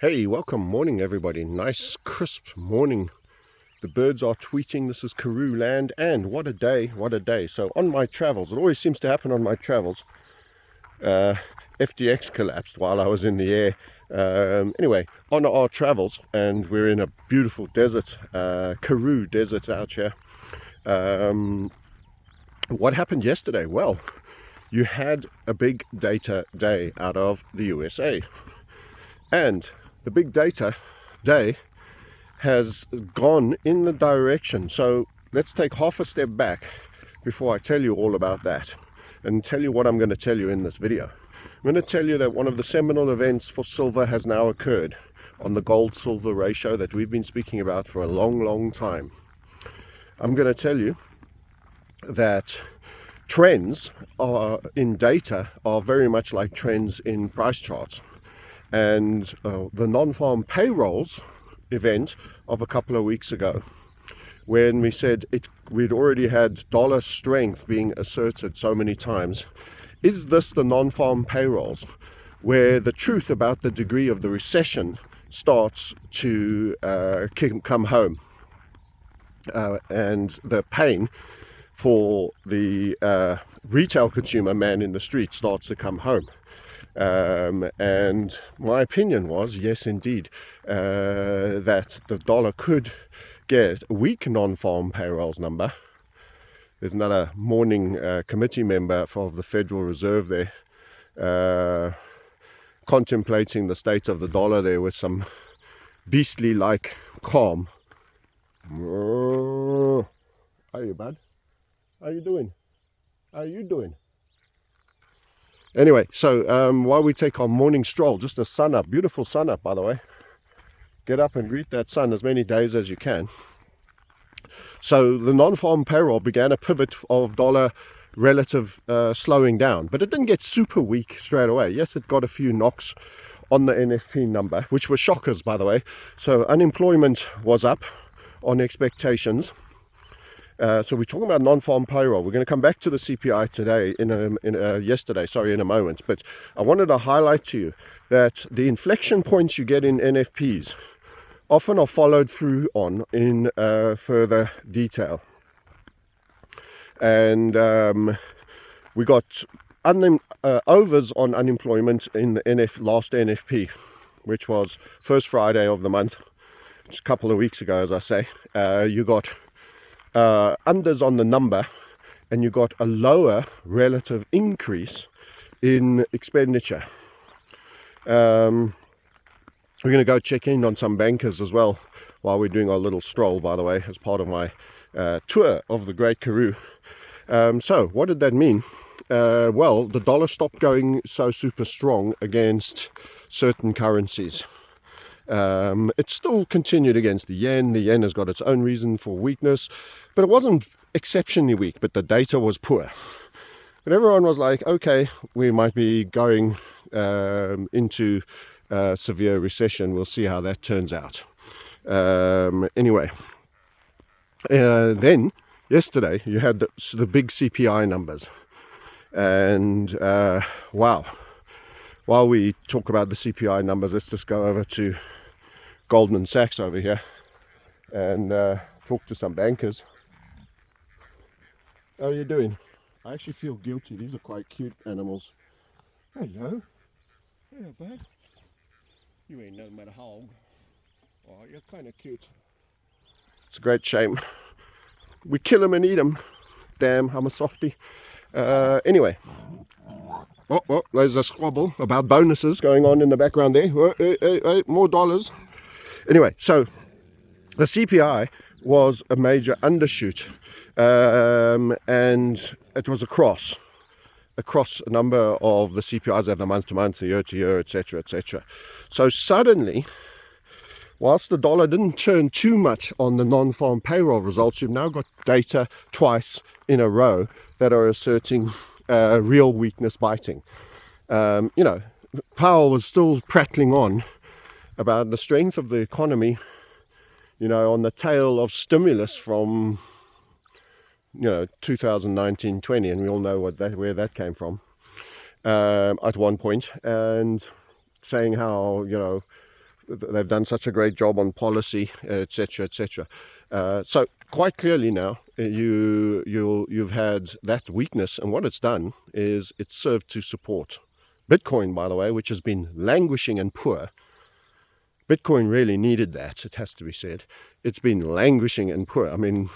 Hey, welcome morning everybody. Nice crisp morning. The birds are tweeting. This is Karoo land, and what a day, what a day. So on my travels, it always seems to happen on my travels, FTX collapsed while I was in the air. Anyway, on our travels, and we're in a beautiful desert, Karoo desert out here. What happened yesterday? Well, you had a big data day out of the USA, and the big data day has gone in the direction. So let's take half a step back before I tell you all about that and tell you what I'm going to tell you in this video. I'm going to tell you that one of the seminal events for silver has now occurred on the gold-silver ratio that we've been speaking about for a long time. I'm going to tell you that trends in data are very much like trends in price charts. And the non-farm payrolls event of a couple of weeks ago, when we said we'd already had dollar strength being asserted so many times, is this the non-farm payrolls where the truth about the degree of the recession starts to come home, and the pain for the retail consumer man in the street starts to come home? And my opinion was, yes indeed, that the dollar could get a weak non-farm payrolls number. There's another morning committee member of the Federal Reserve there, contemplating the state of the dollar there with some beastly like calm. Hey bud, how you doing? How you doing? Anyway, so while we take our morning stroll, just a sun up, beautiful sun up by the way. Get up and greet that sun as many days as you can. So the non-farm payroll began a pivot of dollar relative slowing down, but it didn't get super weak straight away. Yes, it got a few knocks on the NFP number, which were shockers by the way. So unemployment was up on expectations. So we're talking about non-farm payroll. We're going to come back to the CPI today in a moment. But I wanted to highlight to you that the inflection points you get in NFPs often are followed through on in further detail. And we got overs on unemployment in the last NFP, which was first Friday of the month, just a couple of weeks ago, as I say. You got unders on the number, and you got a lower relative increase in expenditure. We're going to go check in on some bankers as well while we're doing our little stroll, by the way, as part of my tour of the Great Karoo. So what did that mean? Well, the dollar stopped going so super strong against certain currencies. It still continued against the yen. The yen has got its own reason for weakness, but it wasn't exceptionally weak, but the data was poor. But everyone was like, okay, we might be going into severe recession. We'll see how that turns out. Anyway, then yesterday you had the big CPI numbers, and wow. While we talk about the CPI numbers, let's just go over to Goldman Sachs over here and talk to some bankers. How are you doing? I actually feel guilty. These are quite cute animals. Hello. Hello, bud. You ain't no matter hog. Oh, you're kind of cute. It's a great shame. We kill them and eat them. Damn, I'm a softie. Anyway. Oh, there's a squabble about bonuses going on in the background there. Hey, more dollars. Anyway, so the CPI was a major undershoot, and it was across a number of the CPIs over month to month, year to year, etc., etc. So suddenly, whilst the dollar didn't turn too much on the non-farm payroll results, you've now got data twice in a row that are asserting real weakness biting. Powell was still prattling on about the strength of the economy, on the tail of stimulus from 2019-20, and we all know where that came from at one point, and saying how they've done such a great job on policy, etc., etc. So quite clearly now, you've had that weakness, and what it's done is it's served to support Bitcoin, by the way, which has been languishing and poor. Bitcoin really needed that, it has to be said. It's been languishing and poor. I mean,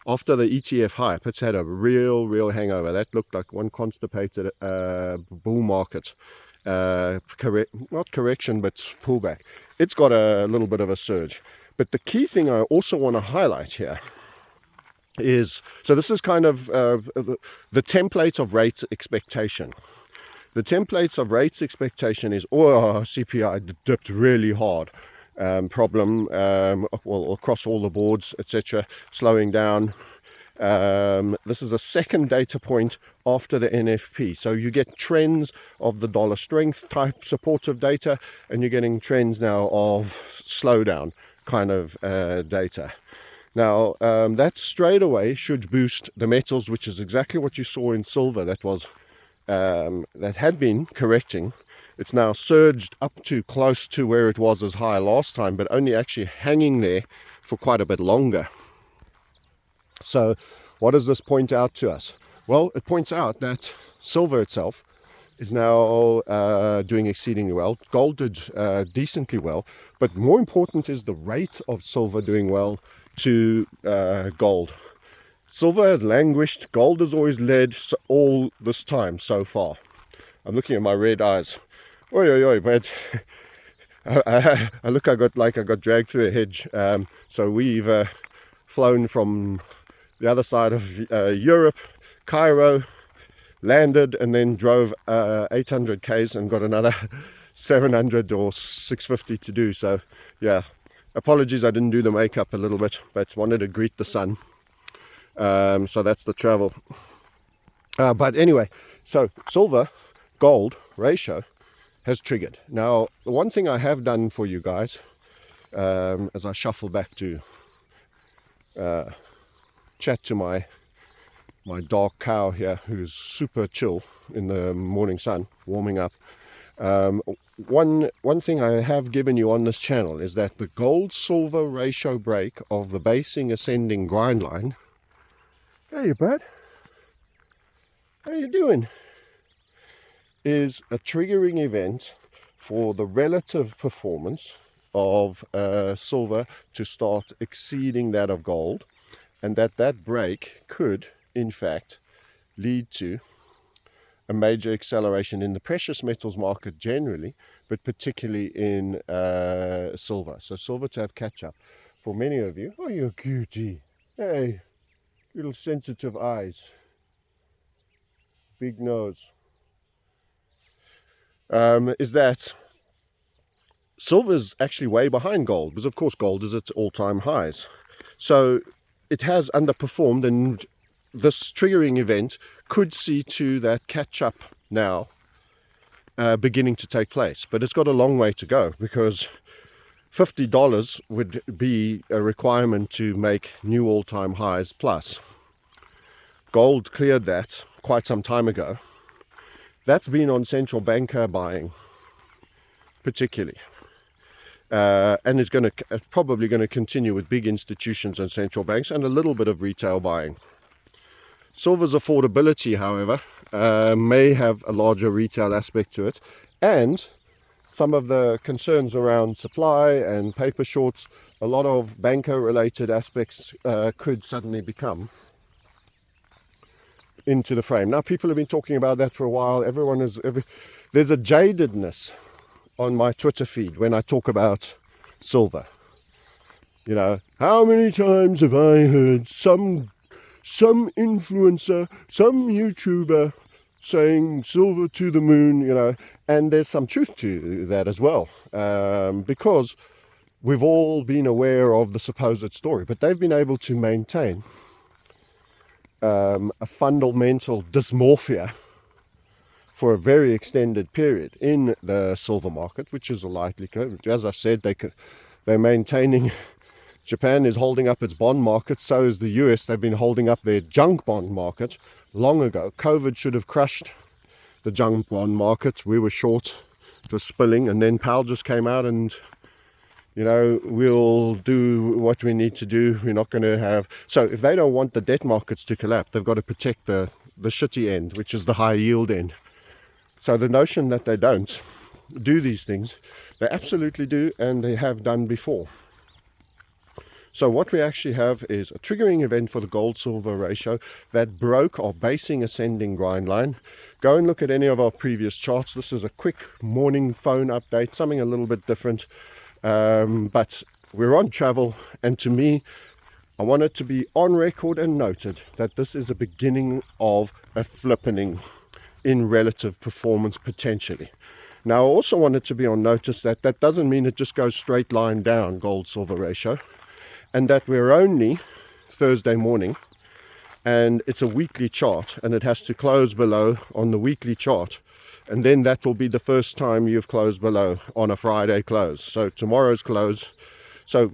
after the ETF hype, it's had a real hangover. That looked like one constipated bull market. Not correction, but pullback. It's got a little bit of a surge. But the key thing I also want to highlight here is, so this is kind of the template of rate expectation. The templates of rates expectation is, CPI dipped really hard. Problem, well, across all the boards, etc., slowing down. This is a second data point after the NFP. So you get trends of the dollar strength type supportive data, and you're getting trends now of slowdown kind of data. Now, that straight away should boost the metals, which is exactly what you saw in silver. That had been correcting. It's now surged up to close to where it was as high last time, but only actually hanging there for quite a bit longer. So what does this point out to us? Well, it points out that silver itself is now doing exceedingly well. Gold did decently well, but more important is the rate of silver doing well to gold. Silver has languished, gold has always led all this time so far. I'm looking at my red eyes. But I got dragged through a hedge. So we've flown from the other side of Europe, Cairo, landed, and then drove 800 k's and got another 700 or 650 to do. So yeah, apologies I didn't do the makeup a little bit, but wanted to greet the sun. So that's the travel. But anyway, so silver gold ratio has triggered. Now, the one thing I have done for you guys, as I shuffle back to chat to my dark cow here, who's super chill in the morning sun, warming up. One thing I have given you on this channel is that the gold silver ratio break of the basing ascending grind line. Hey bud, how you doing? Is a triggering event for the relative performance of silver to start exceeding that of gold, and that break could in fact lead to a major acceleration in the precious metals market generally, but particularly in silver. So silver to have catch up. For many of you, oh, you're cutie. Hey, little sensitive eyes, big nose. Is that silver's actually way behind gold, because of course gold is at all-time highs. So it has underperformed, and this triggering event could see to that catch-up now beginning to take place. But it's got a long way to go, because $50 would be a requirement to make new all-time highs plus. Gold cleared that quite some time ago. That's been on central banker buying particularly, and is probably going to continue with big institutions and central banks and a little bit of retail buying. Silver's affordability, however, may have a larger retail aspect to it, and some of the concerns around supply and paper shorts, a lot of banker related aspects could suddenly become into the frame. Now, people have been talking about that for a while. There's a jadedness on my Twitter feed when I talk about silver. You know, how many times have I heard some influencer, some YouTuber saying silver to the moon, you know, and there's some truth to that as well, because we've all been aware of the supposed story, but they've been able to maintain a fundamental dysmorphia for a very extended period in the silver market, which is a likelihood. As I said, they're maintaining. Japan is holding up its bond market, so is the US. They've been holding up their junk bond market long ago. COVID should have crushed the junk bond market. We were short, it was spilling, and then Powell just came out and we'll do what we need to do. We're not going to have... So if they don't want the debt markets to collapse, they've got to protect the shitty end, which is the high yield end. So the notion that they don't do these things, they absolutely do, and they have done before. So what we actually have is a triggering event for the gold-silver ratio that broke our basing ascending grind line. Go and look at any of our previous charts. This is a quick morning phone update, something a little bit different. But we're on travel, and to me, I want it to be on record and noted that this is a beginning of a flippening in relative performance potentially. Now, I also want it to be on notice that that doesn't mean it just goes straight line down, gold-silver ratio, and that we're only Thursday morning, and it's a weekly chart, and it has to close below on the weekly chart. And then that will be the first time you've closed below on a Friday close. So tomorrow's close. So,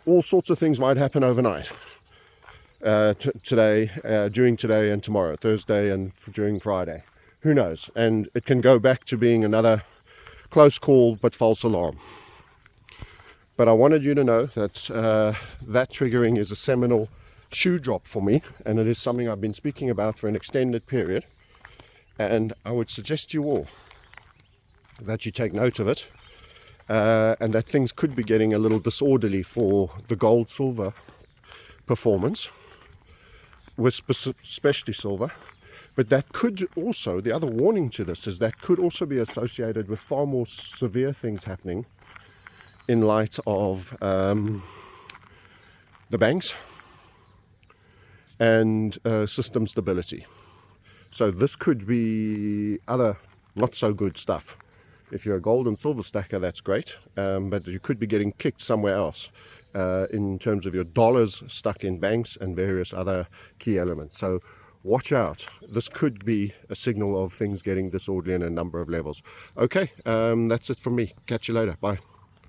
all sorts of things might happen overnight. Today, during today and tomorrow, Thursday and during Friday. Who knows? And it can go back to being another close call but false alarm. But I wanted you to know that that triggering is a seminal shoe drop for me, and it is something I've been speaking about for an extended period. And I would suggest you all that you take note of it, and that things could be getting a little disorderly for the gold-silver performance, with especially silver. But that could also, the other warning to this is that could also be associated with far more severe things happening in light of the banks and system stability. So this could be other not so good stuff. If you're a gold and silver stacker, that's great, but you could be getting kicked somewhere else in terms of your dollars stuck in banks and various other key elements. So watch out. This could be a signal of things getting disorderly in a number of levels. Okay, that's it from me. Catch you later. Bye.